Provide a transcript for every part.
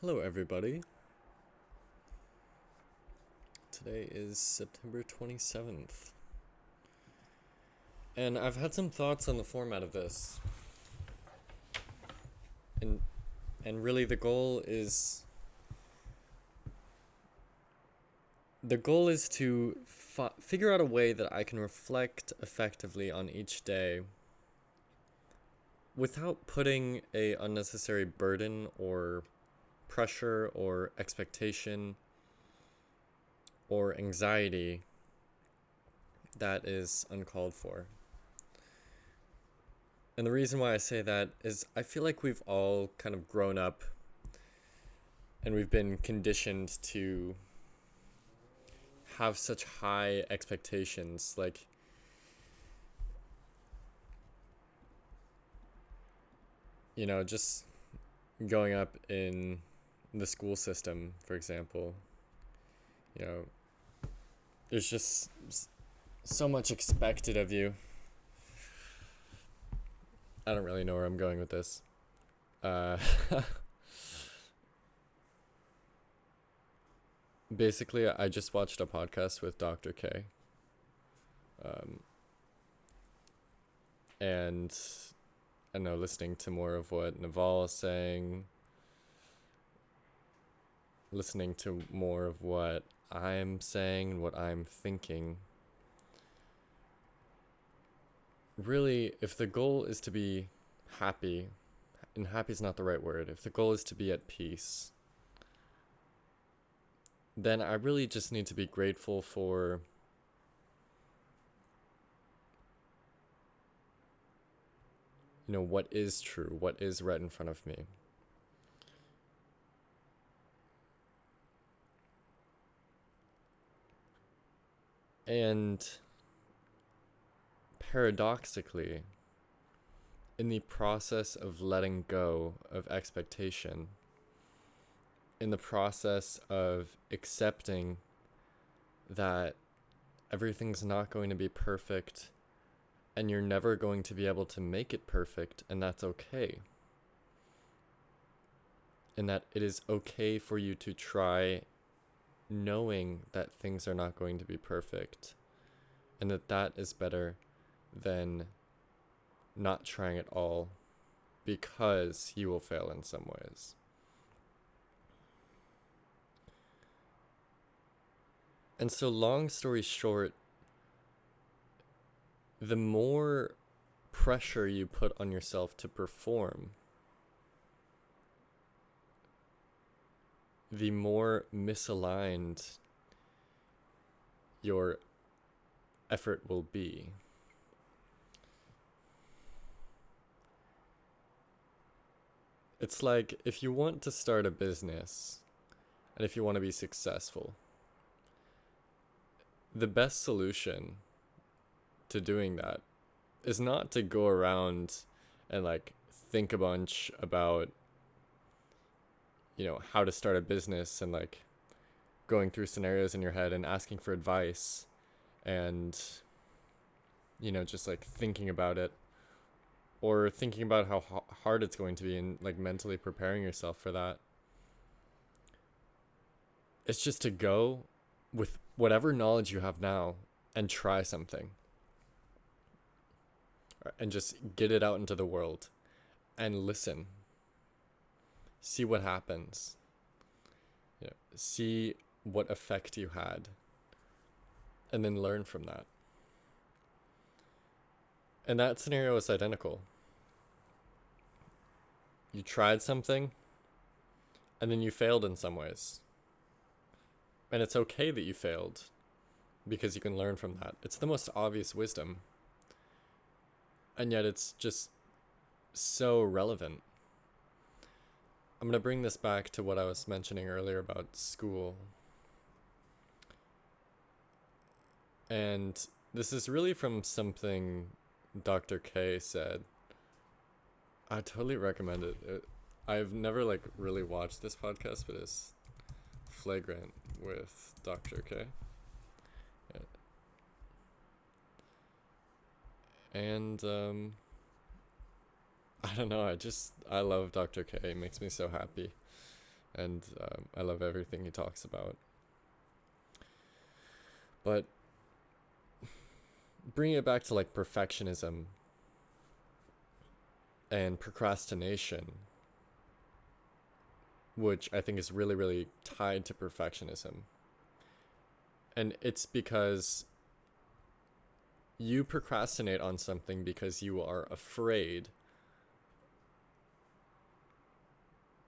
Hello, everybody. Today is September 27th. And I've had some thoughts on the format of this. And and really the goal is to figure out a way that I can reflect effectively on each day without putting a unnecessary burden or pressure or expectation or anxiety that is uncalled for. And the reason why I say that is I feel like we've all kind of grown up and we've been conditioned to have such high expectations. Like, just going up in the school system, for example, you know, there's just so much expected of you. I don't really know where I'm going with this. Uh, Basically, I just watched a podcast with Dr. K. Um, and I know listening to more of what Naval is saying, listening to more of what I'm saying, what I'm thinking. Really, if the goal is to be happy, and happy is not the right word, if the goal is to be at peace, then I really just need to be grateful for what is true, what is right in front of me. And paradoxically, in the process of letting go of expectation, in the process of accepting that everything's not going to be perfect and you're never going to be able to make it perfect, and that's okay. And that it is okay for you to try, knowing that things are not going to be perfect, and that is better than not trying at all because you will fail in some ways. And so, long story short, the more pressure you put on yourself to perform, the more misaligned your effort will be. It's like if you want to start a business and if you want to be successful, the best solution to doing that is not to go around and think a bunch about how to start a business and going through scenarios in your head and asking for advice and just thinking about it or thinking about how hard it's going to be and mentally preparing yourself for that. It's just to go with whatever knowledge you have now and try something and just get it out into the world and listen. See what happens. See what effect you had and then learn from that. And that scenario is identical. You tried something and then you failed in some ways. And it's okay that you failed because you can learn from that. It's the most obvious wisdom. And yet it's just so relevant. I'm going to bring this back to what I was mentioning earlier about school. And this is really from something Dr. K said. I totally recommend it. I've never really watched this podcast, but it's Flagrant with Dr. K. Yeah. And I don't know, I love Dr. K. It makes me so happy. and I love everything he talks about. But bringing it back to like perfectionism and procrastination, which I think is really, really tied to perfectionism. And it's because you procrastinate on something because you are afraid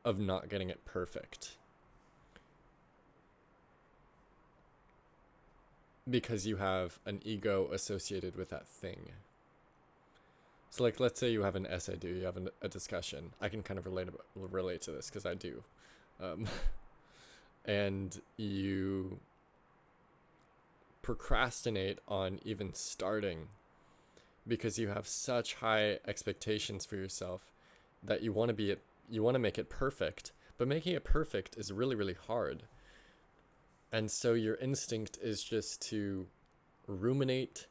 of not getting it perfect. Because you have an ego associated with that thing. So like, let's say you have an essay due, you have a discussion. I can kind of relate to this because I do. And you procrastinate on even starting because you have such high expectations for yourself that you want to make it perfect, but making it perfect is really, really hard. And so your instinct is just to ruminate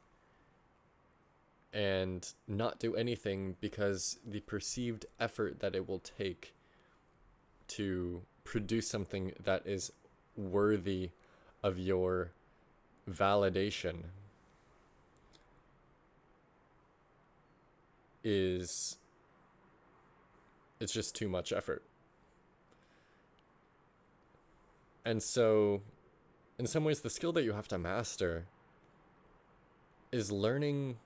and not do anything because the perceived effort that it will take to produce something that is worthy of your validation it's just too much effort. And so in some ways the skill that you have to master is learning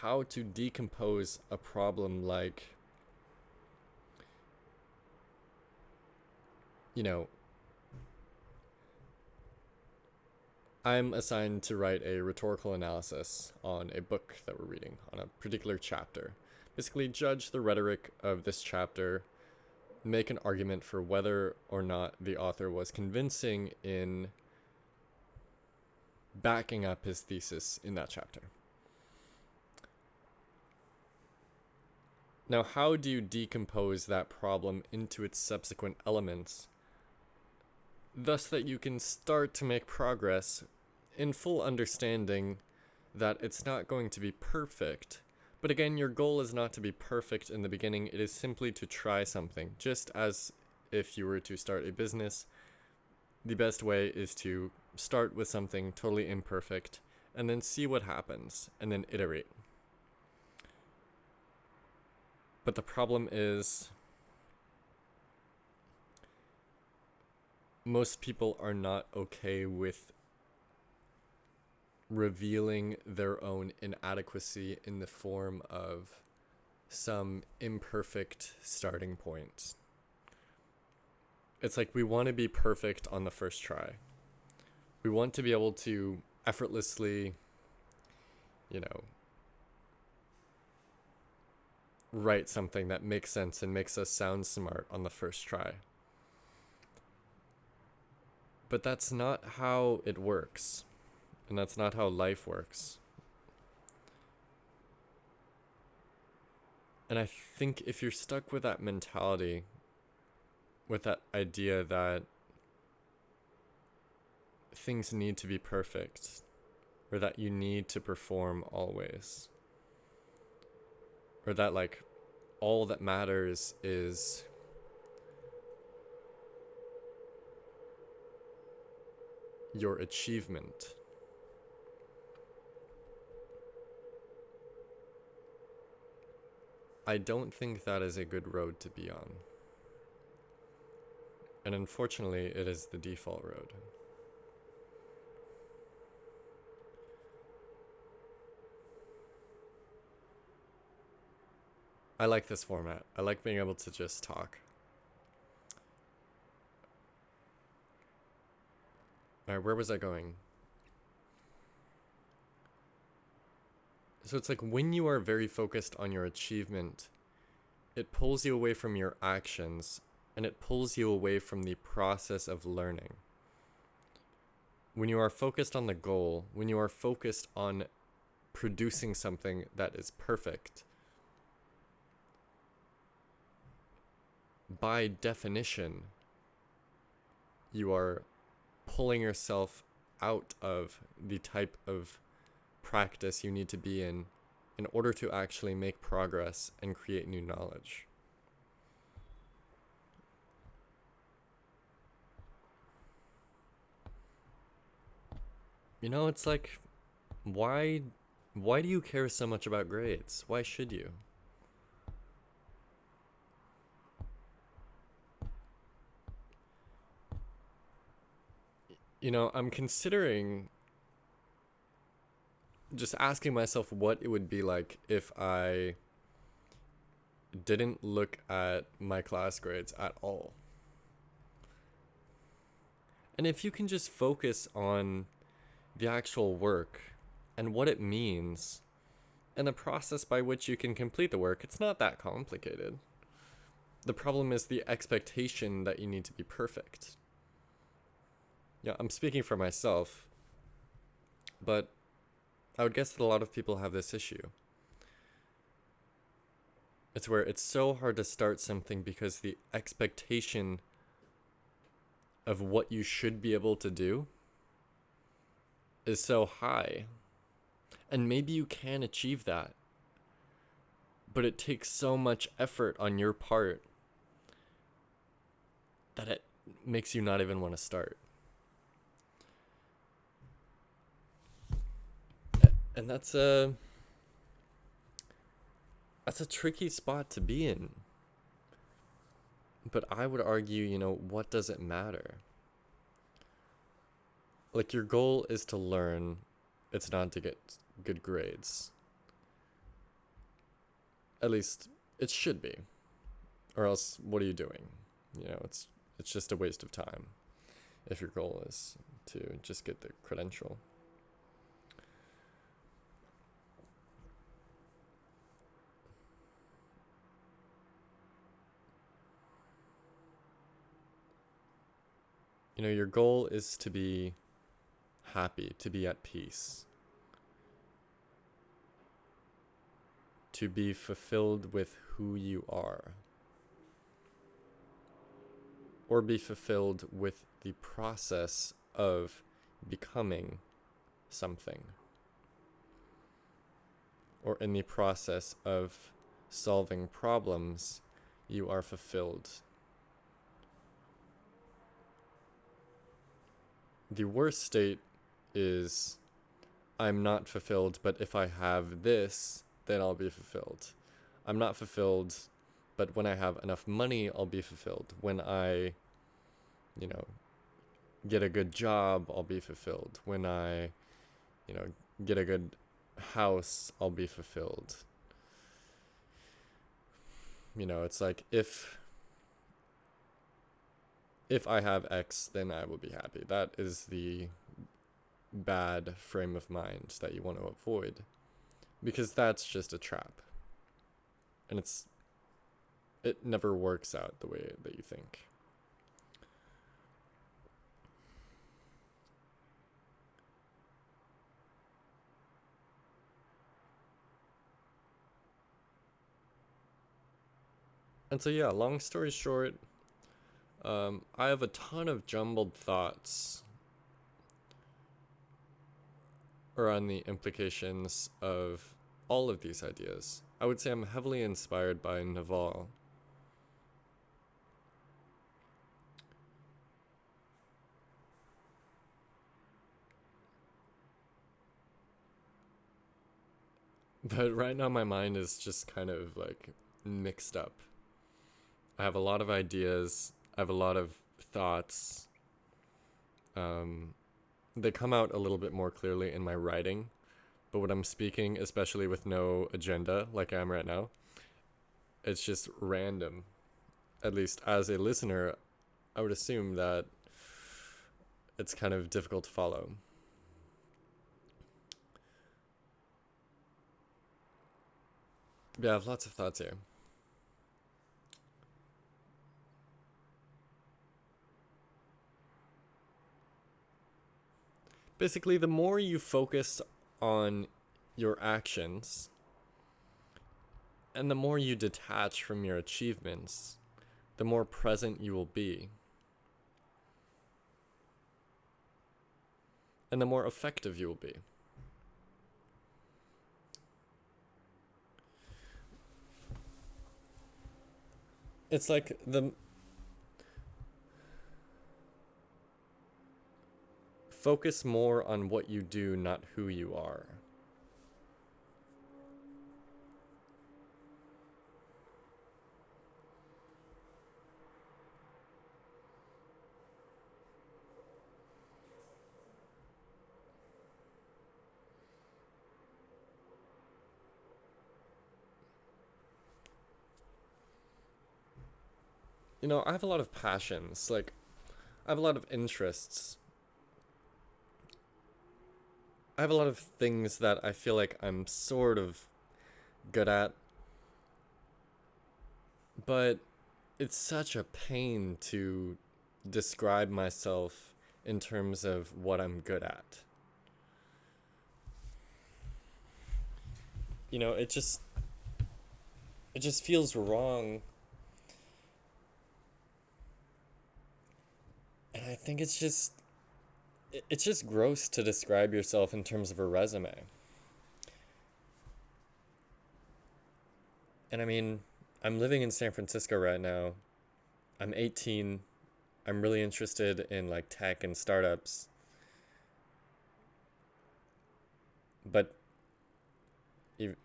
how to decompose a problem like, you know, I'm assigned to write a rhetorical analysis on a book that we're reading, on a particular chapter. Basically, judge the rhetoric of this chapter, make an argument for whether or not the author was convincing in backing up his thesis in that chapter. Now, how do you decompose that problem into its subsequent elements, thus that you can start to make progress in full understanding that it's not going to be perfect? But again, your goal is not to be perfect in the beginning. It is simply to try something. Just as if you were to start a business, the best way is to start with something totally imperfect and then see what happens and then iterate. But the problem is most people are not okay with revealing their own inadequacy in the form of some imperfect starting point. It's like we want to be perfect on the first try. We want to be able to effortlessly, write something that makes sense and makes us sound smart on the first try. But that's not how it works. And that's not how life works. And I think if you're stuck with that mentality, with that idea that things need to be perfect, or that you need to perform always, or that like all that matters is your achievement, I don't think that is a good road to be on. And unfortunately, it is the default road. I like this format. I like being able to just talk. Alright, where was I going? So it's like when you are very focused on your achievement, it pulls you away from your actions and it pulls you away from the process of learning. When you are focused on the goal, when you are focused on producing something that is perfect, by definition, you are pulling yourself out of the type of practice you need to be in order to actually make progress and create new knowledge. It's like, why why do you care so much about grades? Why should you? I'm considering just asking myself what it would be like if I didn't look at my class grades at all. And if you can just focus on the actual work and what it means and the process by which you can complete the work, it's not that complicated. The problem is the expectation that you need to be perfect. Yeah, I'm speaking for myself, but I would guess that a lot of people have this issue. It's where it's so hard to start something because the expectation of what you should be able to do is so high. And maybe you can achieve that, but it takes so much effort on your part that it makes you not even want to start. And that's a tricky spot to be in. But I would argue, what does it matter? Like, your goal is to learn, it's not to get good grades. At least it should be. Or else, what are you doing? It's just a waste of time if your goal is to just get the credential. Your goal is to be happy, to be at peace, to be fulfilled with who you are, or be fulfilled with the process of becoming something, or in the process of solving problems, you are fulfilled. The worst state is, I'm not fulfilled, but if I have this, then I'll be fulfilled. I'm not fulfilled, but when I have enough money, I'll be fulfilled. When I, get a good job, I'll be fulfilled. When I, get a good house, I'll be fulfilled. It's like, if I have X, then I will be happy. That is the bad frame of mind that you want to avoid, because that's just a trap. And it never works out the way that you think. And so, yeah, long story short, I have a ton of jumbled thoughts around the implications of all of these ideas. I would say I'm heavily inspired by Naval. But right now my mind is just kind of like mixed up. I have a lot of ideas, I have a lot of thoughts. They come out a little bit more clearly in my writing, but when I'm speaking, especially with no agenda like I am right now, it's just random. At least as a listener, I would assume that it's kind of difficult to follow. Yeah, I have lots of thoughts here. Basically, the more you focus on your actions and the more you detach from your achievements, the more present you will be. And the more effective you will be. It's like focus more on what you do, not who you are. You know, I have a lot of passions. Like, I have a lot of interests. I have a lot of things that I feel like I'm sort of good at, but it's such a pain to describe myself in terms of what I'm good at. You know, it just feels wrong. And I think it's just gross to describe yourself in terms of a resume. And I mean, I'm living in San Francisco right now. I'm 18. I'm really interested in like tech and startups. But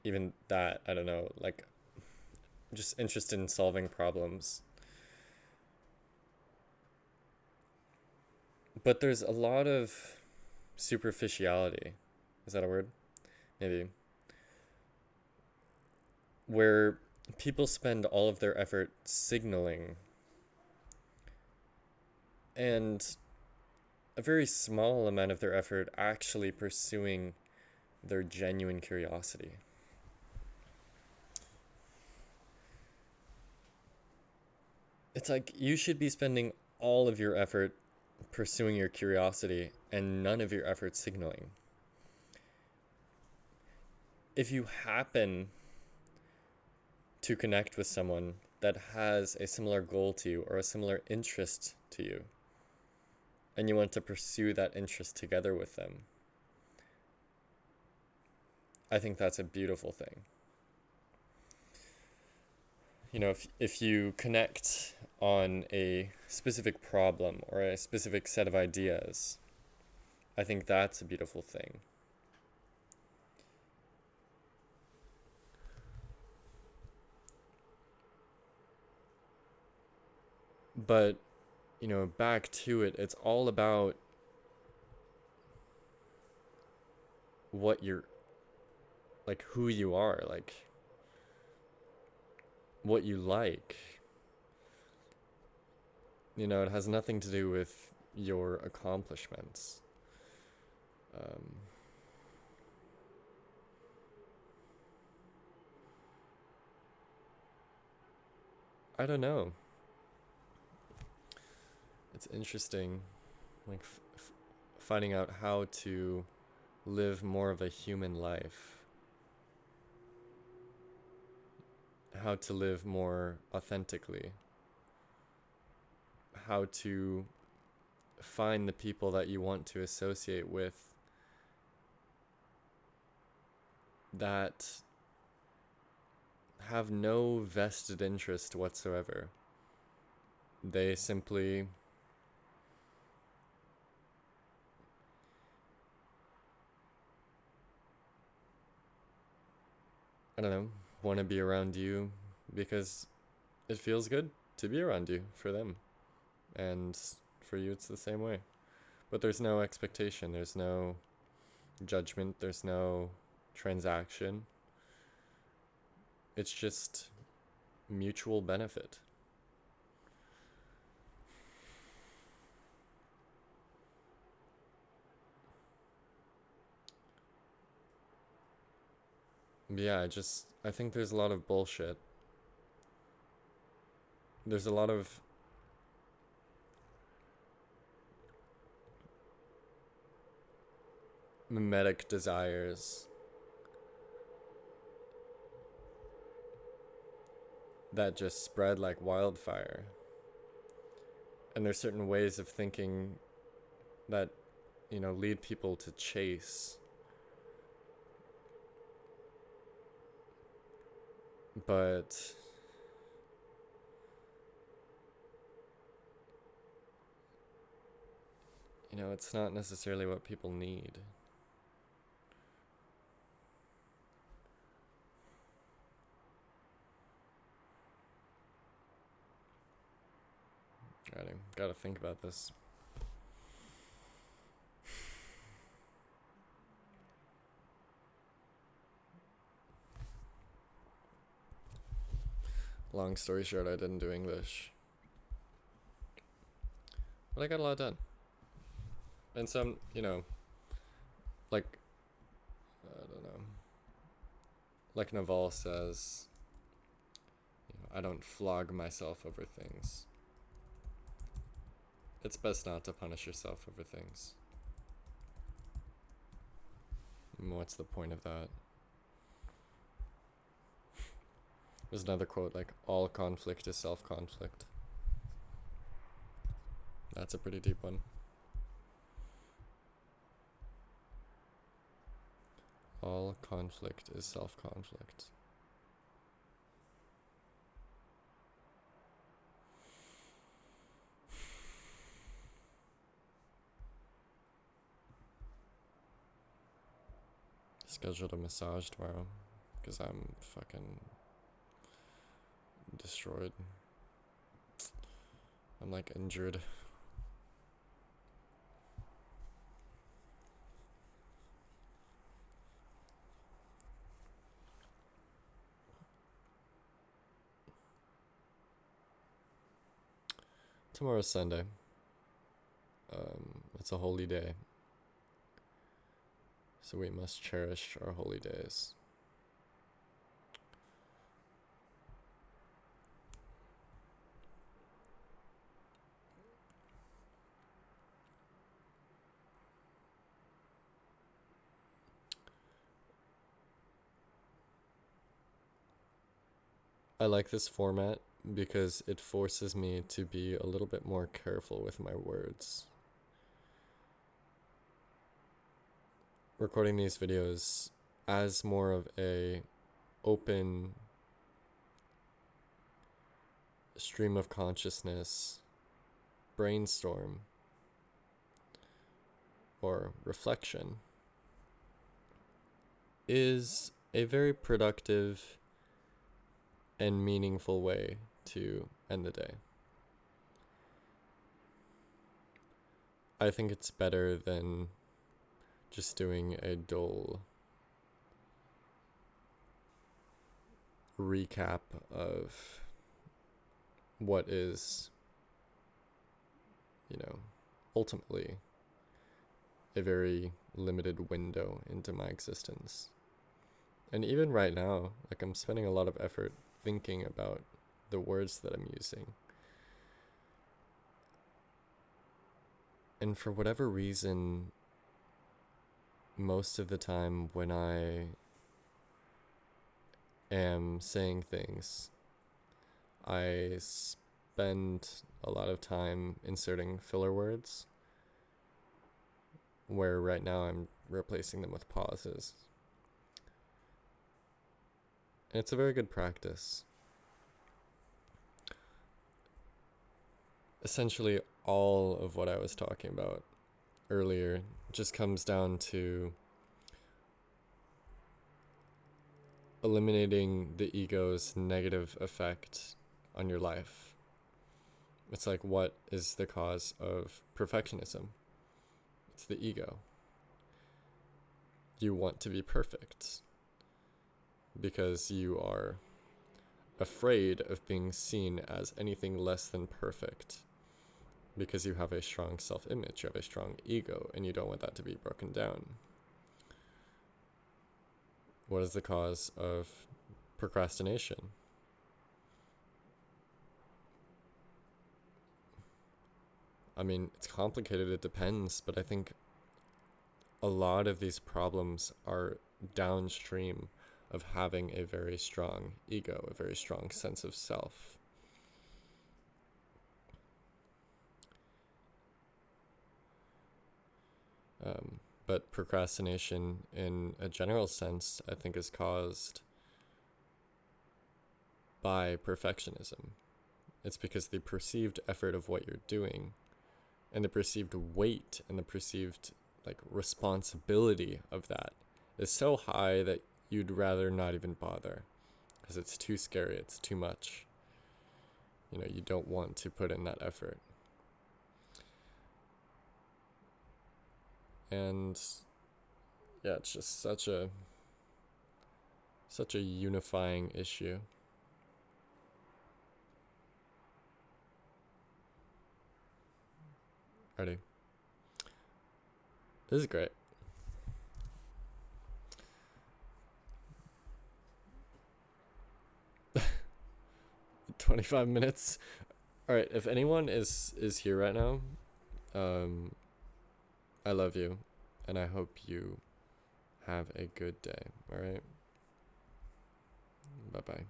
even that, I don't know, like just interested in solving problems. But there's a lot of superficiality. Is that a word? Maybe. Where people spend all of their effort signaling and a very small amount of their effort actually pursuing their genuine curiosity. It's like you should be spending all of your effort pursuing your curiosity and none of your effort signaling. If you happen to connect with someone that has a similar goal to you or a similar interest to you, and you want to pursue that interest together with them, I think that's a beautiful thing. You know, if you connect on a specific problem or a specific set of ideas, I think that's a beautiful thing. But, you know, back to it, it's all about what you're, like, who you are, like, what you like. You know, it has nothing to do with your accomplishments. Um, I don't know. It's interesting, like, finding out how to live more of a human life, how to live more authentically, how to find the people that you want to associate with that have no vested interest whatsoever. They simply I don't know, want to be around you because it feels good to be around you for them. And for you, it's the same way. But there's no expectation, there's no judgment, there's no transaction. It's just mutual benefit. Yeah, I think there's a lot of bullshit. There's a lot of mimetic desires that just spread like wildfire. And there's certain ways of thinking that, you know, lead people to chase. But it's not necessarily what people need. Gotta think about this. Long story short, I didn't do English. But I got a lot done. And some, like, I don't know. Like Naval says, I don't flog myself over things. It's best not to punish yourself over things. What's the point of that? There's another quote, like, all conflict is self-conflict. That's a pretty deep one. All conflict is self-conflict. Scheduled a massage tomorrow because I'm fucking destroyed. I'm like injured. Tomorrow's Sunday. It's a holy day. So we must cherish our holy days. I like this format because it forces me to be a little bit more careful with my words. Recording these videos as more of a open stream of consciousness brainstorm or reflection is a very productive and meaningful way to end the day. I think it's better than just doing a dull recap of what is, ultimately a very limited window into my existence. And even right now, like, I'm spending a lot of effort thinking about the words that I'm using. And for whatever reason, most of the time when I am saying things, I spend a lot of time inserting filler words, where right now I'm replacing them with pauses. And it's a very good practice. Essentially, all of what I was talking about earlier just comes down to eliminating the ego's negative effect on your life. It's like, what is the cause of perfectionism? It's the ego. You want to be perfect because you are afraid of being seen as anything less than perfect, because you have a strong self-image, you have a strong ego, and you don't want that to be broken down. What is the cause of procrastination? I mean, it's complicated, it depends, but I think a lot of these problems are downstream of having a very strong ego, a very strong sense of self. But procrastination, in a general sense, I think is caused by perfectionism. It's because the perceived effort of what you're doing and the perceived weight and the perceived like responsibility of that is so high that you'd rather not even bother because it's too scary, it's too much. You know, you don't want to put in that effort. And yeah, it's just such a unifying issue. Ready? This is great. "25 minutes. All right, if anyone is here right now, I love you, and I hope you have a good day. All right. Bye bye.